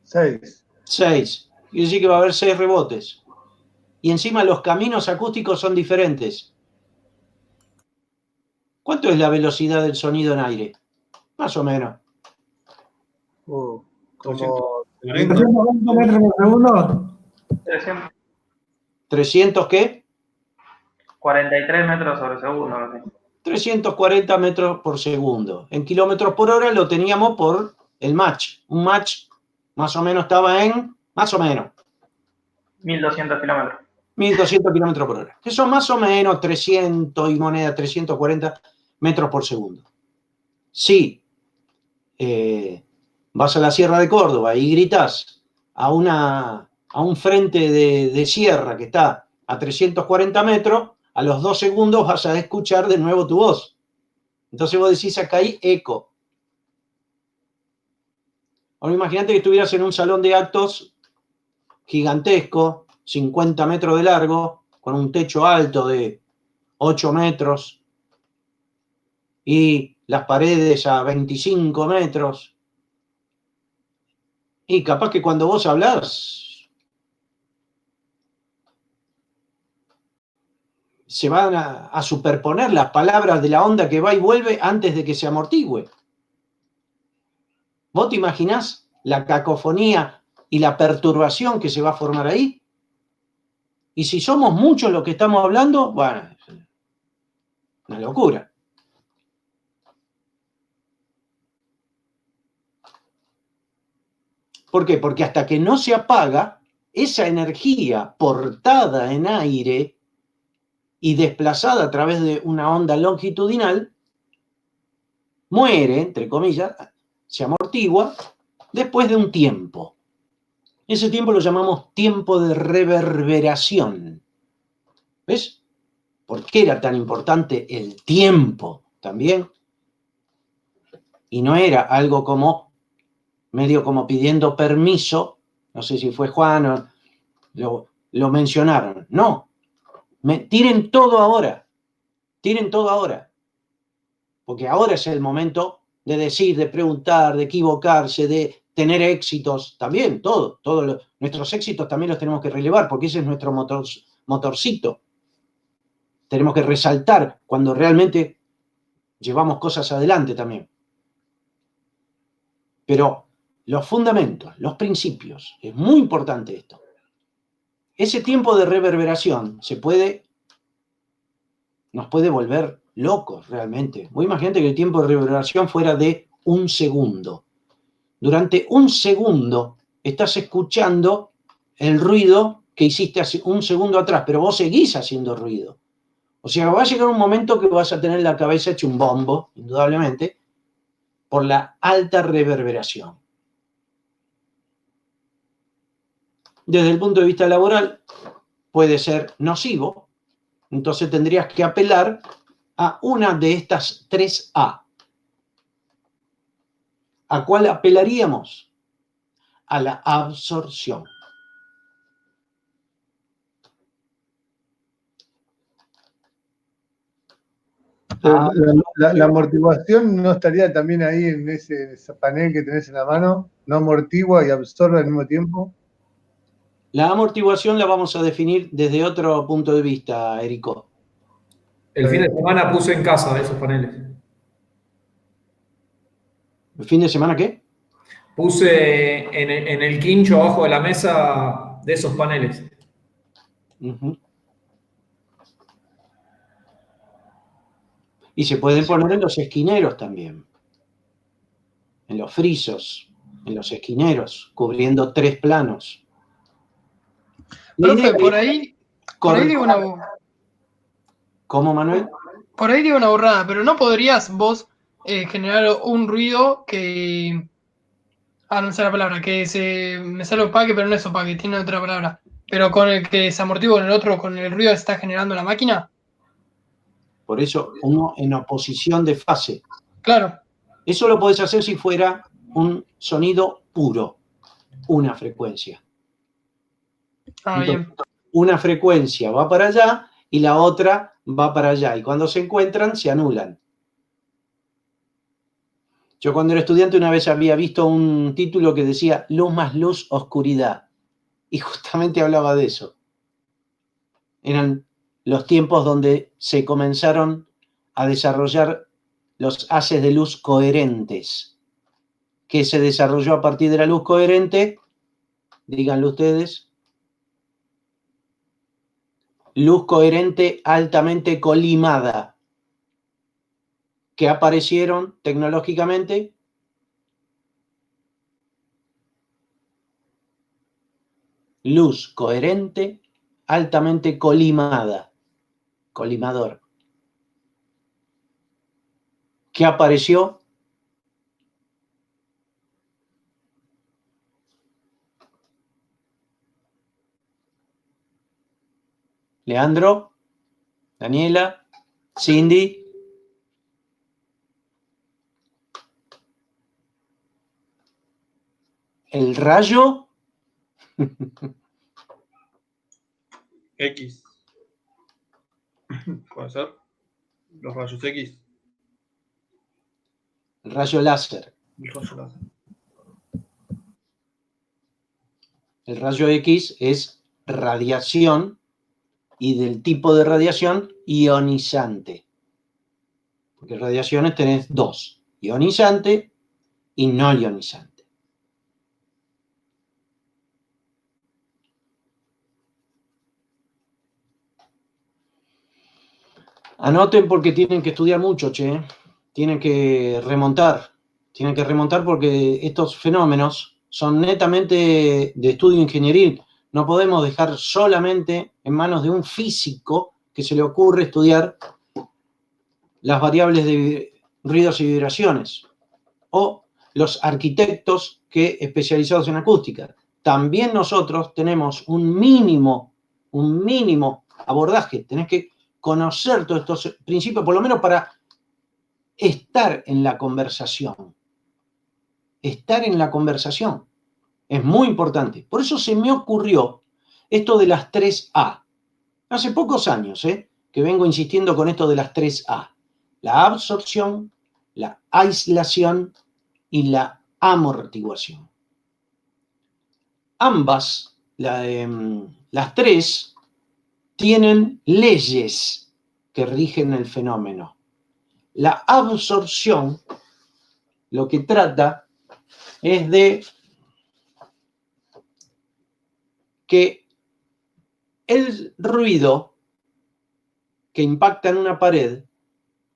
6. 6. Quiere decir que va a haber 6 rebotes. Y encima los caminos acústicos son diferentes. ¿Cuánto es la velocidad del sonido en aire? Más o menos. Como 320 metros por segundo. 300 ¿qué? 43 metros sobre segundo. ¿No? 340 metros por segundo. En kilómetros por hora lo teníamos por el Mach. Un Mach más o menos estaba en, más o menos, 1200 kilómetros. 1200 kilómetros por hora. Que son más o menos 300 y moneda, 340 metros por segundo. Si vas a la Sierra de Córdoba y gritas a un frente de sierra que está a 340 metros, a los 2 segundos vas a escuchar de nuevo tu voz. Entonces vos decís, acá hay eco. Ahora imagínate que estuvieras en un salón de actos gigantesco, 50 metros de largo, con un techo alto de 8 metros y las paredes a 25 metros. Y capaz que cuando vos hablás, se van a superponer las palabras de la onda que va y vuelve antes de que se amortigüe. ¿Vos te imaginás la cacofonía y la perturbación que se va a formar ahí? Y si somos muchos los que estamos hablando, bueno, una locura. ¿Por qué? Porque hasta que no se apaga, esa energía portada en aire y desplazada a través de una onda longitudinal, muere, entre comillas, se amortigua después de un tiempo. Ese tiempo lo llamamos tiempo de reverberación. ¿Ves? ¿Por qué era tan importante el tiempo también? Y no era algo como, medio como pidiendo permiso, no sé si fue Juan o lo mencionaron. No, tiren todo ahora, porque ahora es el momento de decir, de preguntar, de equivocarse, de tener éxitos, también, nuestros éxitos también los tenemos que relevar, porque ese es nuestro motorcito. Tenemos que resaltar cuando realmente llevamos cosas adelante también. Pero los fundamentos, los principios, es muy importante esto. Ese tiempo de reverberación nos puede volver locos realmente. Vos imagínate que el tiempo de reverberación fuera de 1 segundo. Durante 1 segundo estás escuchando el ruido que hiciste hace 1 segundo atrás, pero vos seguís haciendo ruido. O sea, va a llegar un momento que vas a tener la cabeza hecha un bombo, indudablemente, por la alta reverberación. Desde el punto de vista laboral, puede ser nocivo, entonces tendrías que apelar a una de estas 3 A. ¿A cuál apelaríamos? A la absorción. La amortiguación no estaría también ahí en ese panel que tenés en la mano, no amortigua y absorbe al mismo tiempo. La amortiguación la vamos a definir desde otro punto de vista, Erico. El fin de semana puse en casa esos paneles. ¿El fin de semana qué? Puse en el quincho abajo de la mesa de esos paneles. Uh-huh. Y se pueden poner en los esquineros también. En los frisos, en los esquineros, cubriendo 3 planos. Profe, por ahí digo una... ¿Cómo, Manuel? Por ahí digo una burrada, pero ¿no podrías vos generar un ruido que... no sé la palabra, que me sale opaque, pero no es opaque, tiene otra palabra. Pero con el que se amortigua con el otro, con el ruido que está generando la máquina? Por eso, uno en oposición de fase. Claro. Eso lo podés hacer si fuera un sonido puro, una frecuencia. Entonces, Bien. una frecuencia va para allá y la otra va para allá. Y cuando se encuentran, se anulan. Yo cuando era estudiante una vez había visto un título que decía luz más luz, oscuridad. Y justamente hablaba de eso. Eran los tiempos donde se comenzaron a desarrollar los haces de luz coherentes. ¿Qué se desarrolló a partir de la luz coherente? Díganlo ustedes. Luz coherente altamente colimada. ¿Qué aparecieron tecnológicamente? Luz coherente altamente colimada. Colimador. ¿Qué apareció? Leandro, Daniela, Cindy. El rayo X. Puede ser. Los rayos X. el rayo láser. El rayo láser. El rayo X es radiación y del tipo de radiación ionizante. Porque radiaciones tenés dos, ionizante y no ionizante. Anoten porque tienen que estudiar mucho, che. Tienen que remontar. Tienen que remontar porque estos fenómenos son netamente de estudio ingenieril. No podemos dejar solamente en manos de un físico que se le ocurre estudiar las variables de ruidos y vibraciones. O los arquitectos que especializados en acústica. También nosotros tenemos un mínimo abordaje. Tenés que conocer todos estos principios, por lo menos para estar en la conversación. Estar en la conversación es muy importante. Por eso se me ocurrió esto de las 3A. Hace pocos años que vengo insistiendo con esto de las 3A. La absorción, la aislación y la amortiguación. Ambas, las tres, tienen leyes que rigen el fenómeno. La absorción lo que trata es de que el ruido que impacta en una pared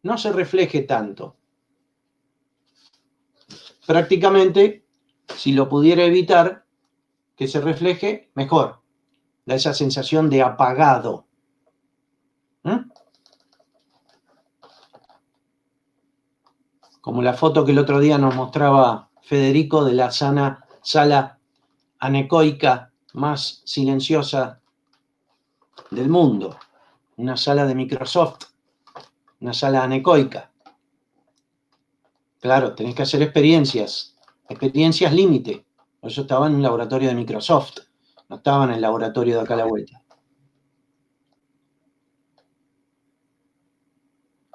no se refleje tanto. Prácticamente, si lo pudiera evitar que se refleje, mejor. Da esa sensación de apagado. Como la foto que el otro día nos mostraba Federico de la sala anecoica más silenciosa del mundo. Una sala de Microsoft, una sala anecoica. Claro, tenés que hacer experiencias límite. Por eso estaba en un laboratorio de Microsoft, no estaba en el laboratorio de acá a la vuelta.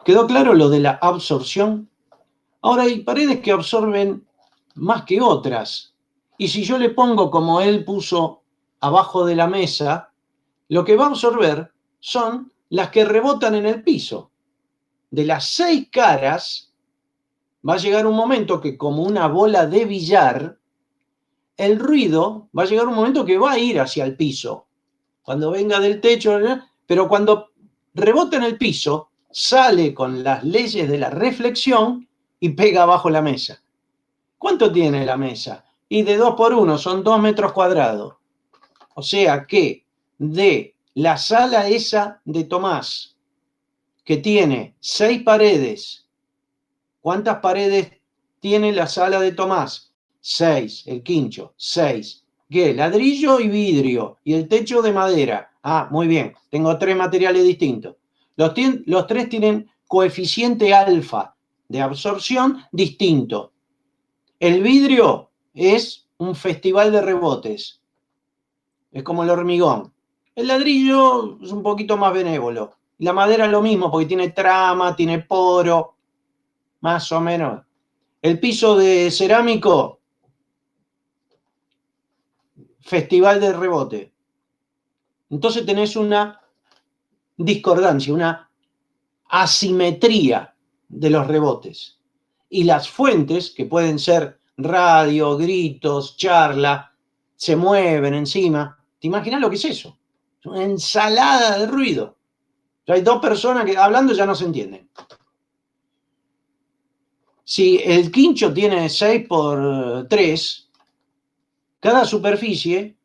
¿Quedó claro lo de la absorción? Ahora hay paredes que absorben más que otras. Y si yo le pongo, como él puso abajo de la mesa, lo que va a absorber son las que rebotan en el piso. De las 6 caras, va a llegar un momento que, como una bola de billar, el ruido va a llegar un momento que va a ir hacia el piso. Cuando venga del techo, pero cuando rebota en el piso, sale con las leyes de la reflexión y pega abajo la mesa. ¿Cuánto tiene la mesa? Y de 2 por 1 son 2 metros cuadrados. O sea que de la sala esa de Tomás, que tiene 6 paredes, ¿cuántas paredes tiene la sala de Tomás? 6, el quincho, 6. ¿Qué? Ladrillo y vidrio, y el techo de madera. Ah, muy bien, tengo 3 materiales distintos. Los 3 tienen coeficiente alfa de absorción distinto. El vidrio es un festival de rebotes. Es como el hormigón. El ladrillo es un poquito más benévolo. La madera es lo mismo, porque tiene trama, tiene poro, más o menos. El piso de cerámico, festival de rebote. Entonces tenés una discordancia, una asimetría de los rebotes. Y las fuentes, que pueden ser radio, gritos, charla, se mueven encima. ¿Te imaginas lo que es eso? Es una ensalada de ruido. Hay dos personas que hablando ya no se entienden. Si el quincho tiene 6 por 3, cada superficie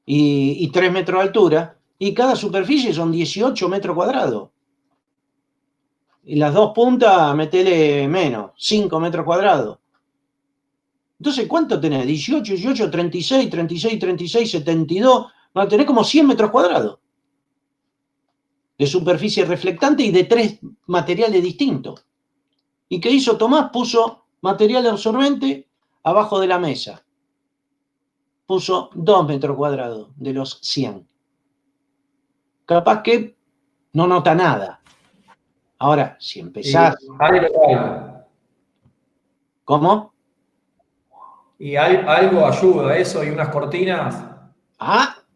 y 3 metros de altura, y cada superficie son 18 metros cuadrados. Y las dos puntas, metele menos, 5 metros cuadrados. Entonces, ¿cuánto tenés? 18, 18, 36, 36, 36, 72. No, tenés como 100 metros cuadrados de superficie reflectante y de 3 materiales distintos. ¿Y qué hizo Tomás? Puso material absorbente abajo de la mesa. Puso 2 metros cuadrados de los 100. Capaz que no nota nada. Ahora, si empezás... ¿Cómo? Y algo ayuda a eso y unas cortinas.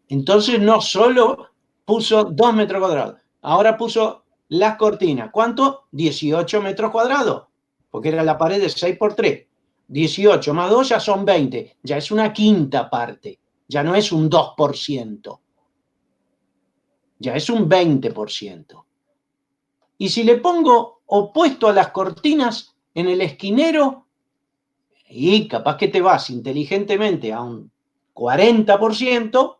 Entonces no solo puso 2 metros cuadrados, ahora puso las cortinas. ¿Cuánto? 18 metros cuadrados, porque era la pared de 6 por 3. 18 más 2 ya son 20, ya es una quinta parte, ya no es un 2%, ya es un 20%. Y si le pongo opuesto a las cortinas en el esquinero, y capaz que te vas inteligentemente a un 40%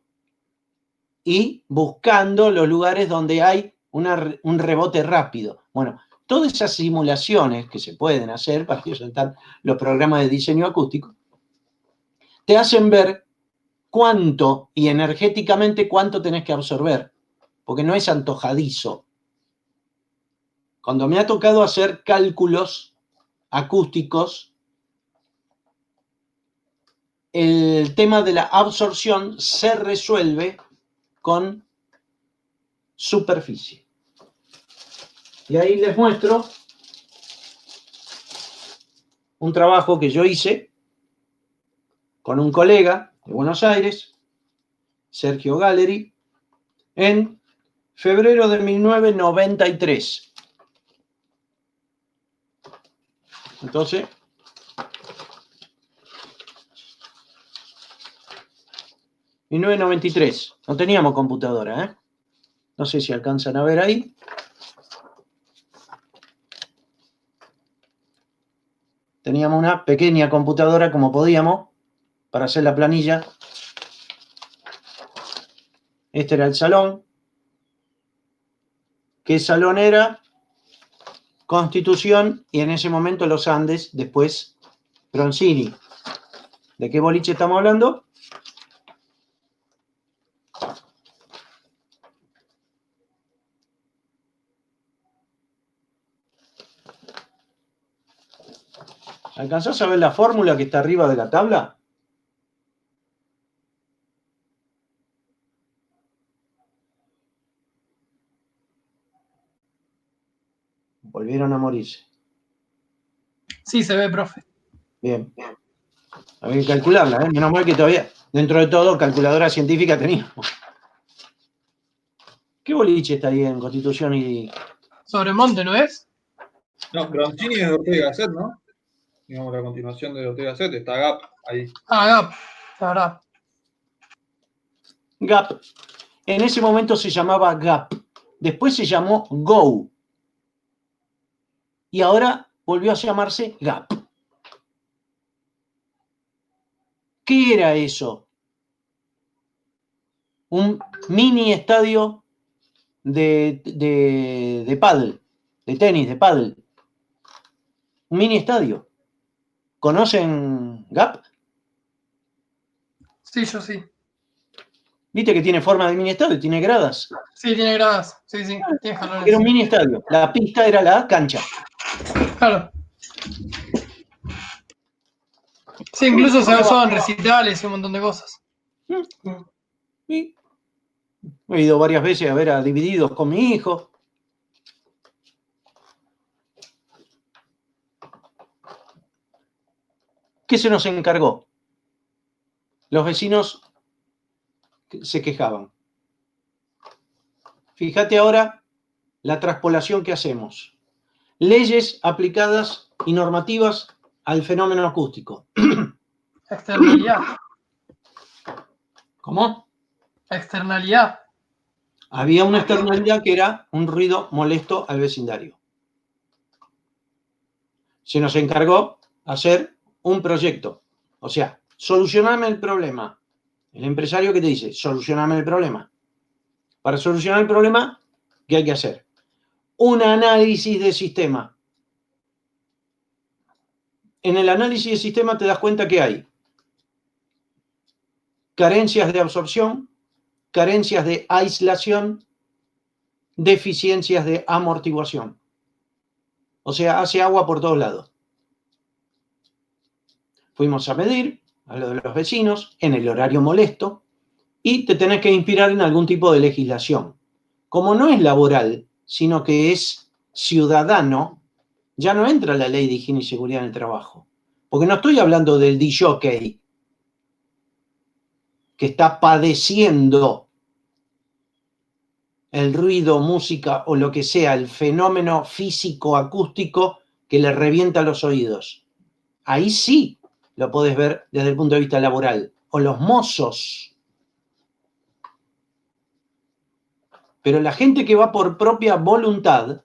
y buscando los lugares donde hay un rebote rápido. Bueno, todas esas simulaciones que se pueden hacer, para eso están los programas de diseño acústico, te hacen ver cuánto y energéticamente cuánto tenés que absorber, porque no es antojadizo. Cuando me ha tocado hacer cálculos acústicos, el tema de la absorción se resuelve con superficie. Y ahí les muestro un trabajo que yo hice con un colega de Buenos Aires, Sergio Galleri, en febrero de 1993. Entonces, en 1993, no teníamos computadora, ¿eh? No sé si alcanzan a ver ahí. Teníamos una pequeña computadora como podíamos para hacer la planilla. Este era el salón. ¿Qué salón era? Constitución y en ese momento Los Andes, después Bronzini. ¿De qué boliche estamos hablando? ¿Alcanzás a ver la fórmula que está arriba de la tabla? Volvieron a morirse. Sí, se ve, profe. Bien. Había que calcularla, ¿eh? Menos mal que todavía, dentro de todo, calculadora científica teníamos. ¿Qué boliche está ahí en Constitución y...? Sobremonte, ¿no es? No, Bronzini es de Ortega y Gasset, ¿no? Digamos, la continuación de Ortega y Gasset, está Gap ahí. Gap, la verdad. Gap. En ese momento se llamaba Gap. Después se llamó Go. Y ahora volvió a llamarse Gap. ¿Qué era eso? Un mini estadio de pádel, de tenis, de pádel. Un mini estadio. ¿Conocen Gap? Sí, yo sí. ¿Viste que tiene forma de mini estadio? Tiene gradas. Sí, tiene gradas. Sí, sí, tiene jalones. Era un mini estadio. La pista era la cancha. Claro. Sí, incluso se usaban recitales y un montón de cosas. Sí. He ido varias veces a ver a Divididos con mi hijo. ¿Qué se nos encargó? Los vecinos se quejaban. Fíjate ahora la traspolación que hacemos. Leyes aplicadas y normativas al fenómeno acústico. Externalidad. ¿Cómo? Externalidad. Había una externalidad que era un ruido molesto al vecindario. Se nos encargó hacer un proyecto. O sea, solucioname el problema. El empresario que te dice, solucioname el problema. Para solucionar el problema, ¿qué hay que hacer? Un análisis de sistema. En el análisis de sistema te das cuenta que hay carencias de absorción, carencias de aislación, deficiencias de amortiguación. O sea, hace agua por todos lados. Fuimos a medir a lo de los vecinos en el horario molesto y te tenés que inspirar en algún tipo de legislación. Como no es laboral, sino que es ciudadano, ya no entra la ley de higiene y seguridad en el trabajo. Porque no estoy hablando del DJ que está padeciendo el ruido, música o lo que sea, el fenómeno físico acústico que le revienta los oídos. Ahí sí lo podés ver desde el punto de vista laboral. O los mozos. Pero la gente que va por propia voluntad,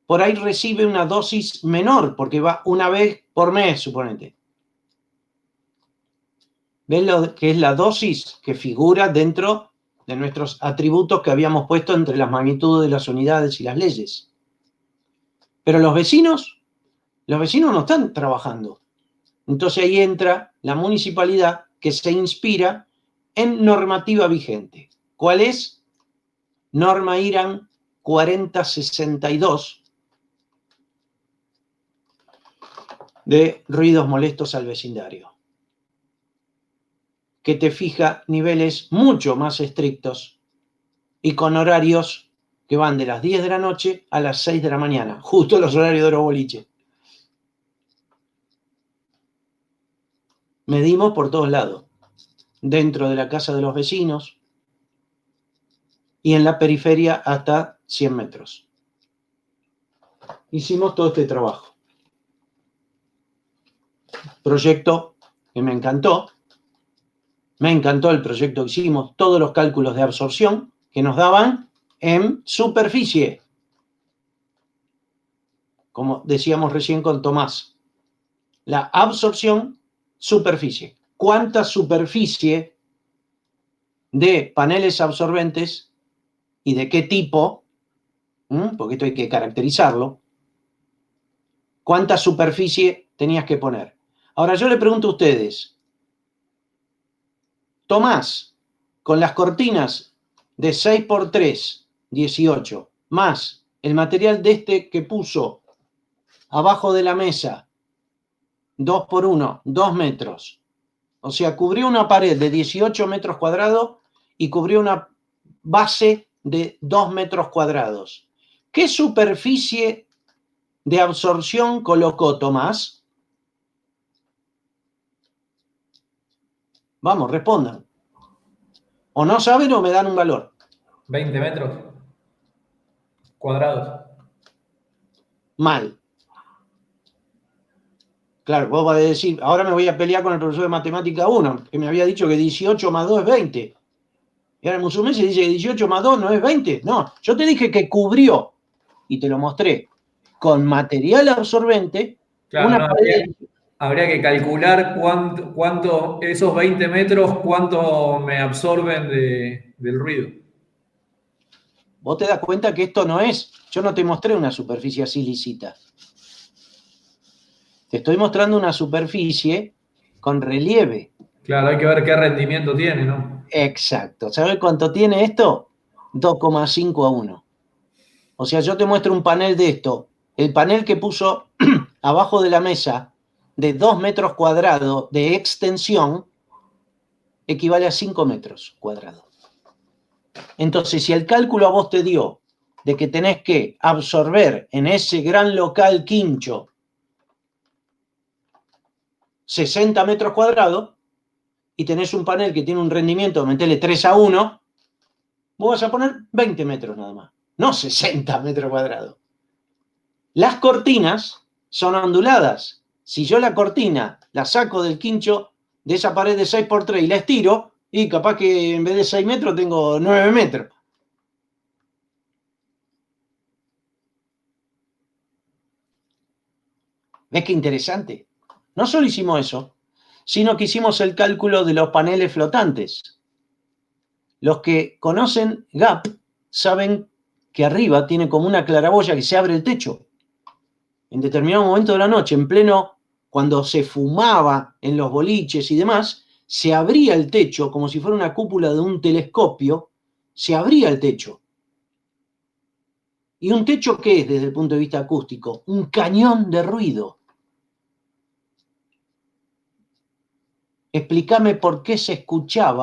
por ahí recibe una dosis menor, porque va una vez por mes, suponete. ¿Ves lo que es la dosis que figura dentro de nuestros atributos que habíamos puesto entre las magnitudes de las unidades y las leyes? Pero los vecinos no están trabajando. Entonces ahí entra la municipalidad que se inspira en normativa vigente. ¿Cuál es? Norma IRAN 4062 de ruidos molestos al vecindario, que te fija niveles mucho más estrictos y con horarios que van de las 10 de la noche a las 6 de la mañana, justo los horarios de los boliches. Medimos por todos lados, dentro de la casa de los vecinos y en la periferia hasta 100 metros. Hicimos todo este trabajo. Proyecto que me encantó. Me encantó el proyecto que hicimos, todos los cálculos de absorción que nos daban en superficie. Como decíamos recién con Tomás, la absorción, superficie. ¿Cuánta superficie de paneles absorbentes y de qué tipo? Porque esto hay que caracterizarlo. ¿Cuánta superficie tenías que poner? Ahora yo le pregunto a ustedes, Tomás, con las cortinas de 6x3, 18, más el material de este que puso abajo de la mesa, 2x1, 2 metros. O sea, cubrió una pared de 18 metros cuadrados y cubrió una base de 2 metros cuadrados. ¿Qué superficie de absorción colocó Tomás? Vamos, respondan. O no saben o me dan un valor. 20 metros cuadrados. Mal. Claro, vos vas a decir, ahora me voy a pelear con el profesor de matemática 1, que me había dicho que 18 más 2 es 20. Y ahora el musulmán se dice que 18 más 2 no es 20. No, yo te dije que cubrió, y te lo mostré, con material absorbente, Claro, una no, pared. habría que calcular cuánto, esos 20 metros, cuánto me absorben del ruido. Vos te das cuenta que esto no es, yo no te mostré una superficie así lisita. Te estoy mostrando una superficie con relieve. Claro, hay que ver qué rendimiento tiene, ¿no? Exacto. ¿Sabes cuánto tiene esto? 2,5 a 1. O sea, yo te muestro un panel de esto. El panel que puso abajo de la mesa de 2 metros cuadrados de extensión equivale a 5 metros cuadrados. Entonces, si el cálculo a vos te dio de que tenés que absorber en ese gran local quincho 60 metros cuadrados y tenés un panel que tiene un rendimiento, metele 3:1, vos vas a poner 20 metros nada más, no 60 metros cuadrados. Las cortinas son onduladas. Si yo la cortina la saco del quincho de esa pared de 6x3 y la estiro, y capaz que en vez de 6 metros tengo 9 metros. ¿Ves qué interesante? No solo hicimos eso, sino que hicimos el cálculo de los paneles flotantes. Los que conocen GAP saben que arriba tiene como una claraboya que se abre el techo. En determinado momento de la noche, en pleno, cuando se fumaba en los boliches y demás, se abría el techo como si fuera una cúpula de un telescopio, se abría el techo. ¿Y un techo qué es desde el punto de vista acústico? Un cañón de ruido. Explícame por qué se escuchaba